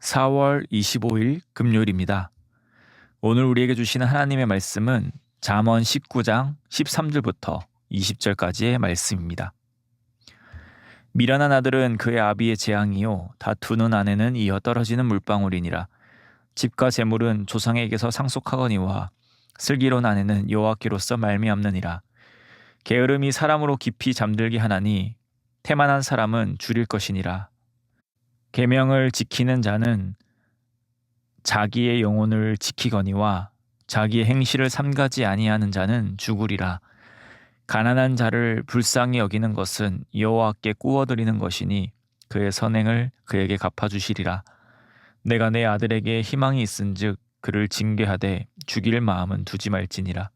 4월 25일 금요일입니다. 오늘 우리에게 주시는 하나님의 말씀은 잠언 19장 13절부터 20절까지의 말씀입니다. 미련한 아들은 그의 아비의 재앙이요 다투는 아내는 이어 떨어지는 물방울이니라. 집과 재물은 조상에게서 상속하거니와 슬기로운 아내는 여호와께로서 말미암느니라. 게으름이 사람으로 깊이 잠들게 하나니 태만한 사람은 줄일 것이니라. 계명을 지키는 자는 자기의 영혼을 지키거니와 자기의 행실을 삼가지 아니하는 자는 죽으리라. 가난한 자를 불쌍히 여기는 것은 여호와께 꾸어드리는 것이니 그의 선행을 그에게 갚아주시리라. 내가 내 아들에게 희망이 있은즉 그를 징계하되 죽일 마음은 두지 말지니라.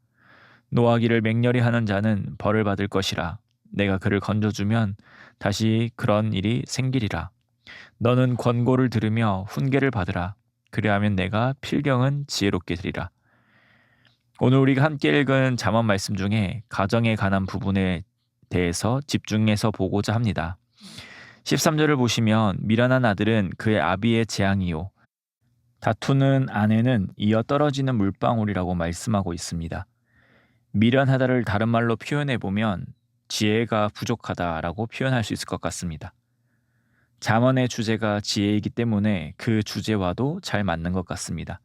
노하기를 맹렬히 하는 자는 벌을 받을 것이라. 내가 그를 건져주면 다시 그런 일이 생기리라. 너는 권고를 들으며 훈계를 받으라. 그리하면 내가 필경은 지혜롭게 되리라. 오늘 우리가 함께 읽은 잠언 말씀 중에 가정에 관한 부분에 대해서 집중해서 보고자 합니다. 13절을 보시면 미련한 아들은 그의 아비의 재앙이요 다투는 아내는 이어 떨어지는 물방울이라고 말씀하고 있습니다. 미련하다를 다른 말로 표현해 보면 지혜가 부족하다라고 표현할 수 있을 것 같습니다. 잠언의 주제가 지혜이기 때문에 그 주제와도 잘 맞는 것 같습니다.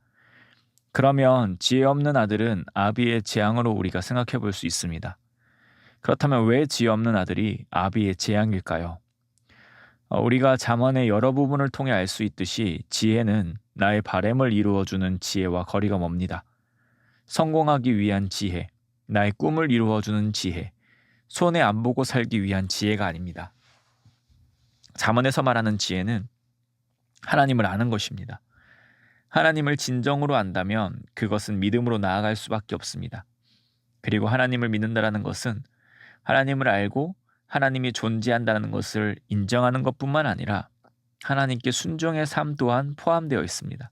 그러면 지혜 없는 아들은 아비의 재앙으로 우리가 생각해 볼 수 있습니다. 그렇다면 왜 지혜 없는 아들이 아비의 재앙일까요? 우리가 잠언의 여러 부분을 통해 알 수 있듯이 지혜는 나의 바램을 이루어주는 지혜와 거리가 멉니다. 성공하기 위한 지혜, 나의 꿈을 이루어주는 지혜, 손해 안 보고 살기 위한 지혜가 아닙니다. 잠언에서 말하는 지혜는 하나님을 아는 것입니다. 하나님을 진정으로 안다면 그것은 믿음으로 나아갈 수밖에 없습니다. 그리고 하나님을 믿는다는 것은 하나님을 알고 하나님이 존재한다는 것을 인정하는 것뿐만 아니라 하나님께 순종의 삶 또한 포함되어 있습니다.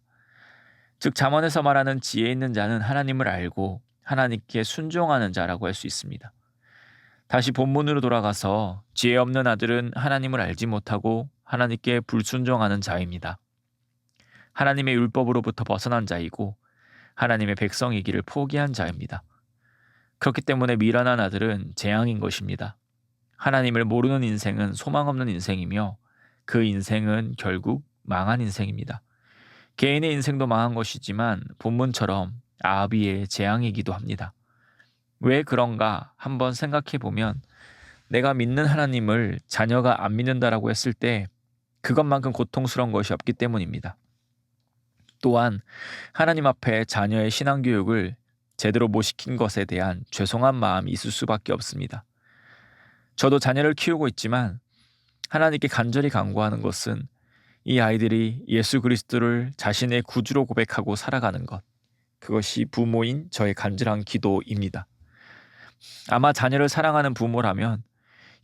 즉 잠언에서 말하는 지혜 있는 자는 하나님을 알고 하나님께 순종하는 자라고 할 수 있습니다. 다시 본문으로 돌아가서 지혜 없는 아들은 하나님을 알지 못하고 하나님께 불순종하는 자입니다. 하나님의 율법으로부터 벗어난 자이고 하나님의 백성이기를 포기한 자입니다. 그렇기 때문에 미련한 아들은 재앙인 것입니다. 하나님을 모르는 인생은 소망 없는 인생이며 그 인생은 결국 망한 인생입니다. 개인의 인생도 망한 것이지만 본문처럼 아비의 재앙이기도 합니다. 왜 그런가 한번 생각해 보면 내가 믿는 하나님을 자녀가 안 믿는다라고 했을 때 그것만큼 고통스러운 것이 없기 때문입니다. 또한 하나님 앞에 자녀의 신앙교육을 제대로 못 시킨 것에 대한 죄송한 마음이 있을 수밖에 없습니다. 저도 자녀를 키우고 있지만 하나님께 간절히 간구하는 것은 이 아이들이 예수 그리스도를 자신의 구주로 고백하고 살아가는 것, 그것이 부모인 저의 간절한 기도입니다. 아마 자녀를 사랑하는 부모라면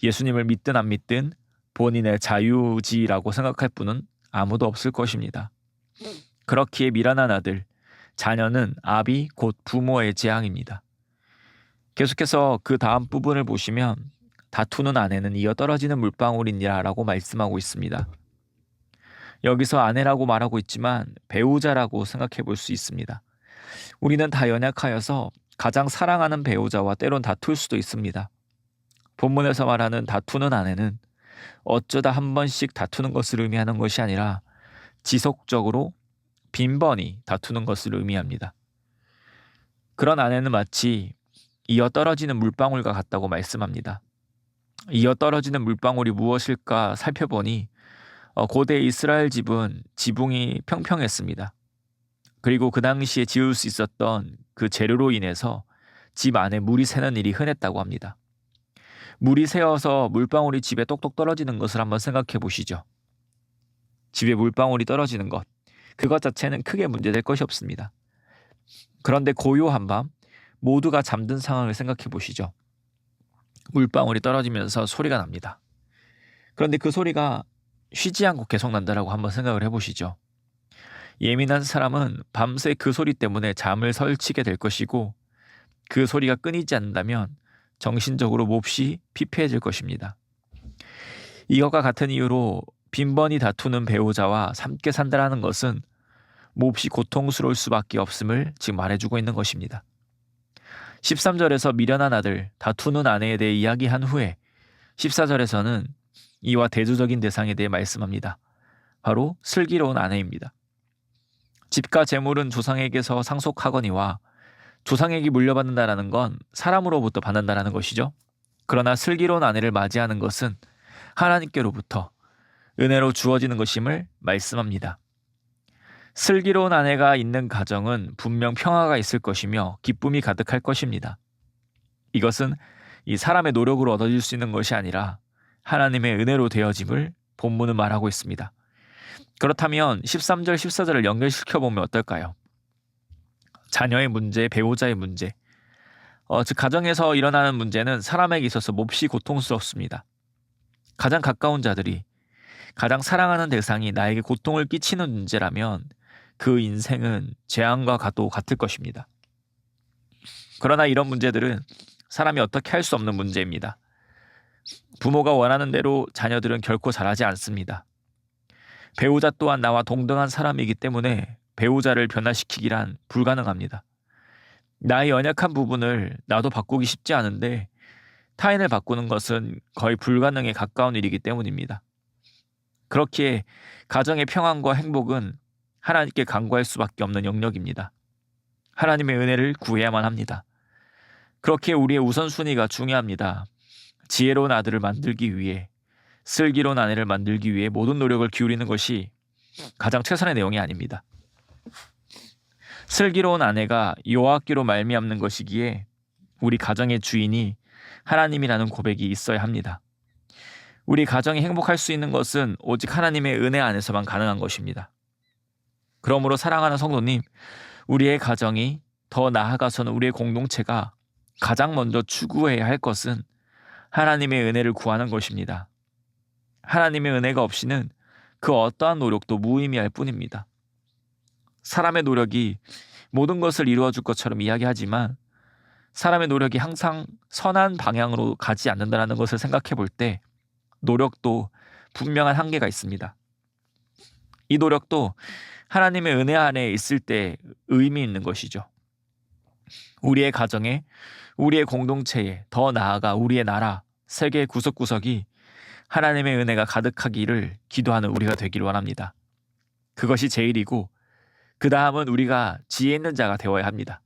예수님을 믿든 안 믿든 본인의 자유지라고 생각할 분은 아무도 없을 것입니다. 그렇기에 미련한 아들, 자녀는 아비 곧 부모의 재앙입니다. 계속해서 그 다음 부분을 보시면 다투는 아내는 이어 떨어지는 물방울이니라 라고 말씀하고 있습니다. 여기서 아내라고 말하고 있지만 배우자라고 생각해 볼 수 있습니다. 우리는 다 연약하여서 가장 사랑하는 배우자와 때론 다툴 수도 있습니다. 본문에서 말하는 다투는 아내는 어쩌다 한 번씩 다투는 것을 의미하는 것이 아니라 지속적으로 빈번히 다투는 것을 의미합니다. 그런 아내는 마치 이어 떨어지는 물방울과 같다고 말씀합니다. 이어 떨어지는 물방울이 무엇일까 살펴보니 고대 이스라엘 집은 지붕이 평평했습니다. 그리고 그 당시에 지을 수 있었던 그 재료로 인해서 집 안에 물이 새는 일이 흔했다고 합니다. 물이 새어서 물방울이 집에 똑똑 떨어지는 것을 한번 생각해 보시죠. 집에 물방울이 떨어지는 것, 그것 자체는 크게 문제될 것이 없습니다. 그런데 고요한 밤 모두가 잠든 상황을 생각해 보시죠. 물방울이 떨어지면서 소리가 납니다. 그런데 그 소리가 쉬지 않고 계속 난다라고 한번 생각을 해보시죠. 예민한 사람은 밤새 그 소리 때문에 잠을 설치게 될 것이고 그 소리가 끊이지 않는다면 정신적으로 몹시 피폐해질 것입니다. 이것과 같은 이유로 빈번히 다투는 배우자와 함께 산다라는 것은 몹시 고통스러울 수밖에 없음을 지금 말해주고 있는 것입니다. 13절에서 미련한 아들, 다투는 아내에 대해 이야기한 후에 14절에서는 이와 대조적인 대상에 대해 말씀합니다. 바로 슬기로운 아내입니다. 집과 재물은 조상에게서 상속하거니와 조상에게 물려받는다라는 건 사람으로부터 받는다라는 것이죠. 그러나 슬기로운 아내를 맞이하는 것은 하나님께로부터 은혜로 주어지는 것임을 말씀합니다. 슬기로운 아내가 있는 가정은 분명 평화가 있을 것이며 기쁨이 가득할 것입니다. 이것은 이 사람의 노력으로 얻어질 수 있는 것이 아니라 하나님의 은혜로 되어짐을 본문은 말하고 있습니다. 그렇다면 13절, 14절을 연결시켜보면 어떨까요? 자녀의 문제, 배우자의 문제, 즉 가정에서 일어나는 문제는 사람에게 있어서 몹시 고통스럽습니다. 가장 가까운 자들이, 가장 사랑하는 대상이 나에게 고통을 끼치는 문제라면 그 인생은 재앙과 같을 것입니다. 그러나 이런 문제들은 사람이 어떻게 할 수 없는 문제입니다. 부모가 원하는 대로 자녀들은 결코 자라지 않습니다. 배우자 또한 나와 동등한 사람이기 때문에 배우자를 변화시키기란 불가능합니다. 나의 연약한 부분을 나도 바꾸기 쉽지 않은데 타인을 바꾸는 것은 거의 불가능에 가까운 일이기 때문입니다. 그렇기에 가정의 평안과 행복은 하나님께 간구할 수밖에 없는 영역입니다. 하나님의 은혜를 구해야만 합니다. 그렇기에 우리의 우선순위가 중요합니다. 지혜로운 아들을 만들기 위해, 슬기로운 아내를 만들기 위해 모든 노력을 기울이는 것이 가장 최선의 내용이 아닙니다. 슬기로운 아내가 여호와께로 말미암는 것이기에 우리 가정의 주인이 하나님이라는 고백이 있어야 합니다. 우리 가정이 행복할 수 있는 것은 오직 하나님의 은혜 안에서만 가능한 것입니다. 그러므로 사랑하는 성도님, 우리의 가정이, 더 나아가서는 우리의 공동체가 가장 먼저 추구해야 할 것은 하나님의 은혜를 구하는 것입니다. 하나님의 은혜가 없이는 그 어떠한 노력도 무의미할 뿐입니다. 사람의 노력이 모든 것을 이루어줄 것처럼 이야기하지만 사람의 노력이 항상 선한 방향으로 가지 않는다는 것을 생각해 볼 때 노력도 분명한 한계가 있습니다. 이 노력도 하나님의 은혜 안에 있을 때 의미 있는 것이죠. 우리의 가정에, 우리의 공동체에, 더 나아가 우리의 나라, 세계 구석구석이 하나님의 은혜가 가득하기를 기도하는 우리가 되기를 원합니다. 그것이 제일이고 그 다음은 우리가 지혜 있는 자가 되어야 합니다.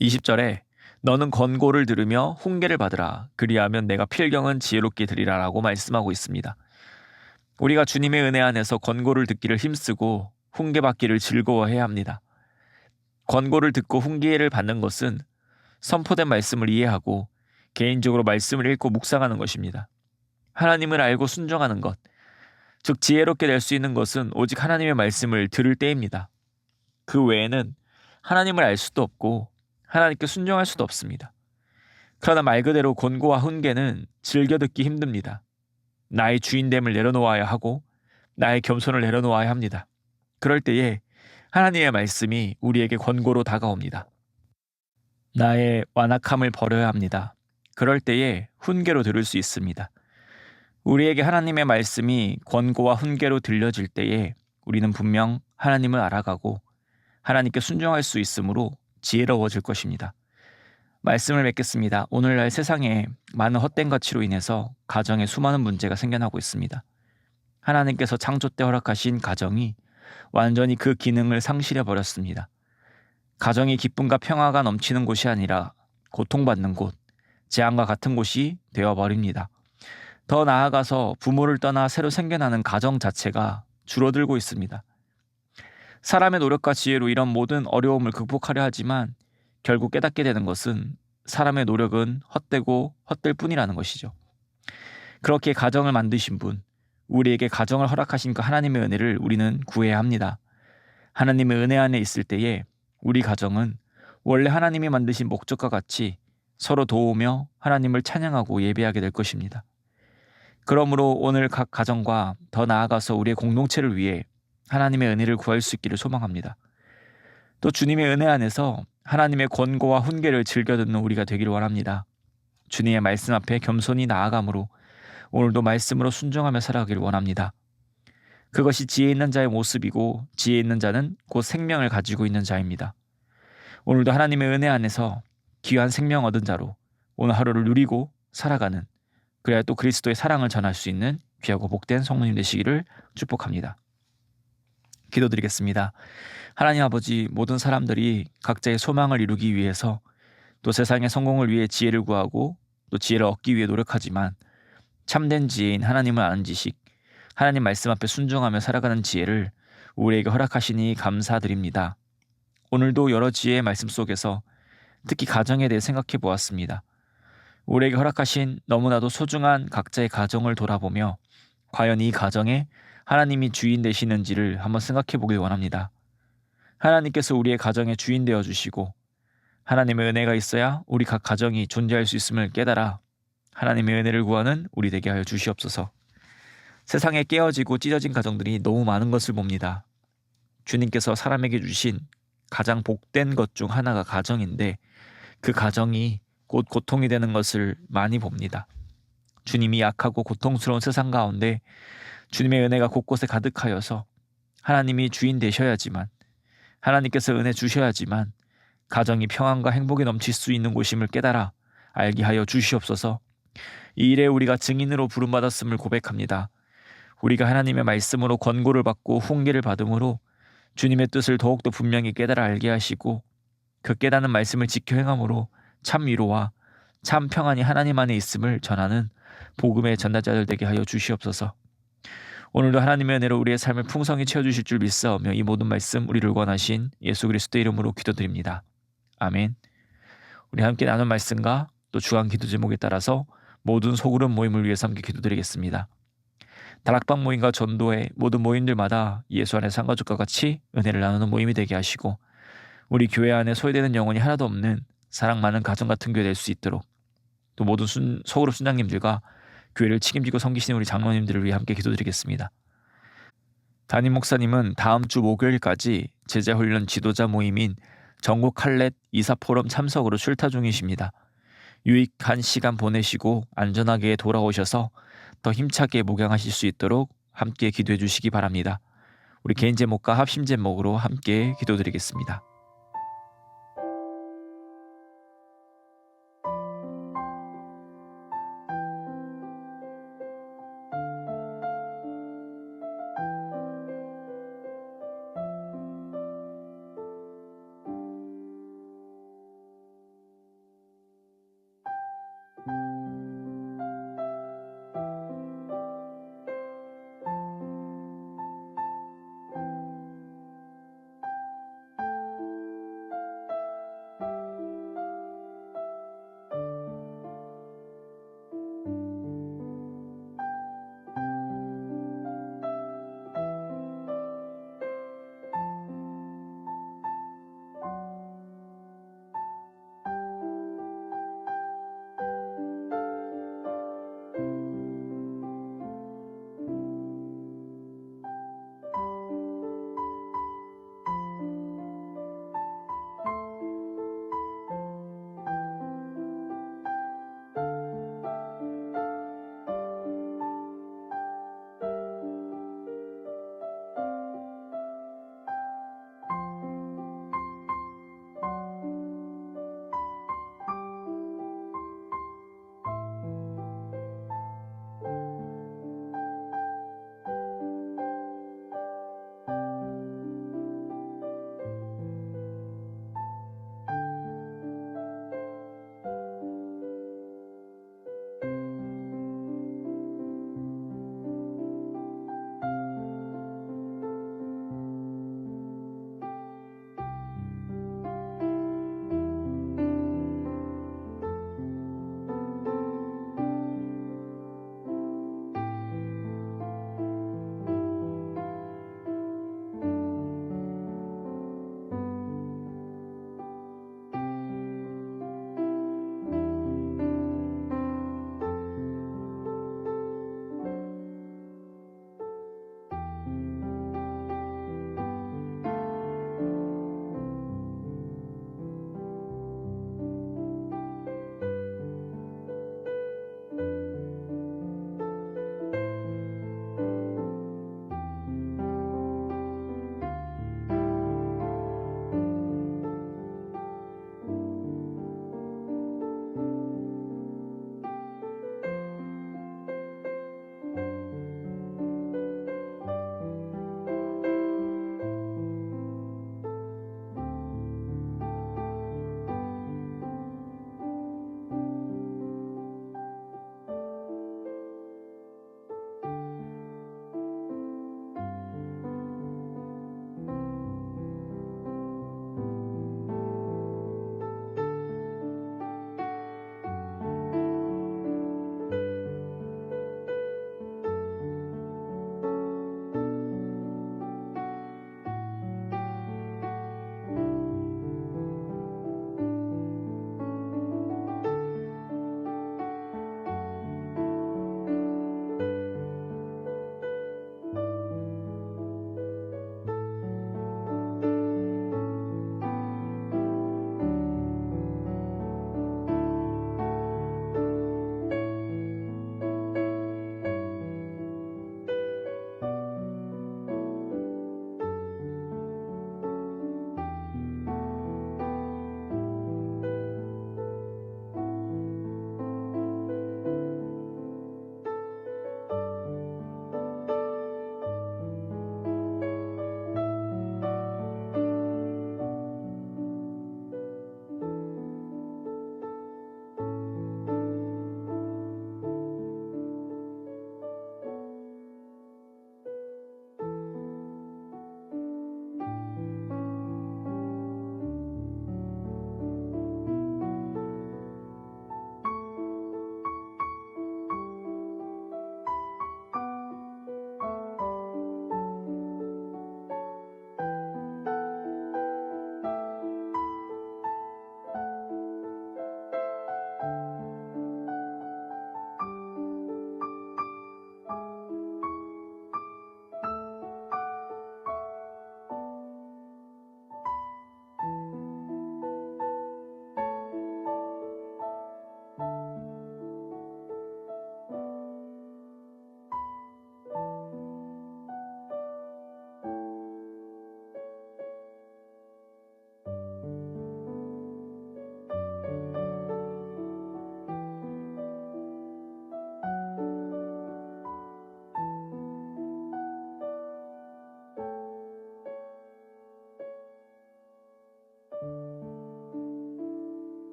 20절에 너는 권고를 들으며 훈계를 받으라. 그리하면 내가 필경은 지혜롭게 들리라 라고 말씀하고 있습니다. 우리가 주님의 은혜 안에서 권고를 듣기를 힘쓰고 훈계받기를 즐거워해야 합니다. 권고를 듣고 훈계를 받는 것은 선포된 말씀을 이해하고 개인적으로 말씀을 읽고 묵상하는 것입니다. 하나님을 알고 순종하는 것, 즉 지혜롭게 될 수 있는 것은 오직 하나님의 말씀을 들을 때입니다. 그 외에는 하나님을 알 수도 없고 하나님께 순종할 수도 없습니다. 그러나 말 그대로 권고와 훈계는 즐겨 듣기 힘듭니다. 나의 주인됨을 내려놓아야 하고 나의 겸손을 내려놓아야 합니다. 그럴 때에 하나님의 말씀이 우리에게 권고로 다가옵니다. 나의 완악함을 버려야 합니다. 그럴 때에 훈계로 들을 수 있습니다. 우리에게 하나님의 말씀이 권고와 훈계로 들려질 때에 우리는 분명 하나님을 알아가고 하나님께 순종할 수 있으므로 지혜로워질 것입니다. 말씀을 맺겠습니다. 오늘날 세상에 많은 헛된 가치로 인해서 가정에 수많은 문제가 생겨나고 있습니다. 하나님께서 창조 때 허락하신 가정이 완전히 그 기능을 상실해버렸습니다. 가정이 기쁨과 평화가 넘치는 곳이 아니라 고통받는 곳, 재앙과 같은 곳이 되어버립니다. 더 나아가서 부모를 떠나 새로 생겨나는 가정 자체가 줄어들고 있습니다. 사람의 노력과 지혜로 이런 모든 어려움을 극복하려 하지만 결국 깨닫게 되는 것은 사람의 노력은 헛되고 헛될 뿐이라는 것이죠. 그렇게 가정을 만드신 분, 우리에게 가정을 허락하신 그 하나님의 은혜를 우리는 구해야 합니다. 하나님의 은혜 안에 있을 때에 우리 가정은 원래 하나님이 만드신 목적과 같이 서로 도우며 하나님을 찬양하고 예배하게 될 것입니다. 그러므로 오늘 각 가정과 더 나아가서 우리의 공동체를 위해 하나님의 은혜를 구할 수 있기를 소망합니다. 또 주님의 은혜 안에서 하나님의 권고와 훈계를 즐겨 듣는 우리가 되기를 원합니다. 주님의 말씀 앞에 겸손히 나아감으로 오늘도 말씀으로 순종하며 살아가기를 원합니다. 그것이 지혜 있는 자의 모습이고 지혜 있는 자는 곧 생명을 가지고 있는 자입니다. 오늘도 하나님의 은혜 안에서 귀한 생명 얻은 자로 오늘 하루를 누리고 살아가는, 그래야 또 그리스도의 사랑을 전할 수 있는 귀하고 복된 성도님 되시기를 축복합니다. 기도드리겠습니다. 하나님 아버지, 모든 사람들이 각자의 소망을 이루기 위해서 또 세상의 성공을 위해 지혜를 구하고 또 지혜를 얻기 위해 노력하지만 참된 지혜인 하나님을 아는 지식, 하나님 말씀 앞에 순종하며 살아가는 지혜를 우리에게 허락하시니 감사드립니다. 오늘도 여러 지혜의 말씀 속에서 특히 가정에 대해 생각해 보았습니다. 우리에게 허락하신 너무나도 소중한 각자의 가정을 돌아보며 과연 이 가정에 하나님이 주인 되시는지를 한번 생각해 보길 원합니다. 하나님께서 우리의 가정의 주인 되어 주시고 하나님의 은혜가 있어야 우리 각 가정이 존재할 수 있음을 깨달아 하나님의 은혜를 구하는 우리 되게 하여 주시옵소서. 세상에 깨어지고 찢어진 가정들이 너무 많은 것을 봅니다. 주님께서 사람에게 주신 가장 복된 것 중 하나가 가정인데 그 가정이 곧 고통이 되는 것을 많이 봅니다. 주님이 약하고 고통스러운 세상 가운데 주님의 은혜가 곳곳에 가득하여서 하나님이 주인 되셔야지만, 하나님께서 은혜 주셔야지만 가정이 평안과 행복이 넘칠 수 있는 곳임을 깨달아 알게 하여 주시옵소서. 이 일에 우리가 증인으로 부름받았음을 고백합니다. 우리가 하나님의 말씀으로 권고를 받고 훈계를 받음으로 주님의 뜻을 더욱더 분명히 깨달아 알게 하시고 그 깨닫는 말씀을 지켜 행함으로 참 위로와 참 평안이 하나님 안에 있음을 전하는 복음의 전달자들 되게 하여 주시옵소서. 오늘도 하나님의 은혜로 우리의 삶을 풍성히 채워주실 줄 믿사오며 이 모든 말씀 우리를 권하신 예수 그리스도의 이름으로 기도드립니다. 아멘. 우리 함께 나눈 말씀과 또 주간 기도 제목에 따라서 모든 소그룹 모임을 위해서 함께 기도드리겠습니다. 다락방 모임과 전도회 모든 모임들마다 예수 안에 상가족과 같이 은혜를 나누는 모임이 되게 하시고 우리 교회 안에 소외되는 영혼이 하나도 없는 사랑 많은 가정 같은 교회 될 수 있도록, 또 모든 소그룹 순장님들과 교회를 책임지고 섬기시는 우리 장로님들을 위해 함께 기도드리겠습니다. 담임 목사님은 다음 주 목요일까지 제자훈련 지도자 모임인 전국 칼렛 이사포럼 참석으로 출타 중이십니다. 유익한 시간 보내시고 안전하게 돌아오셔서 더 힘차게 목양하실 수 있도록 함께 기도해 주시기 바랍니다. 우리 개인 제목과 합심 제목으로 함께 기도드리겠습니다.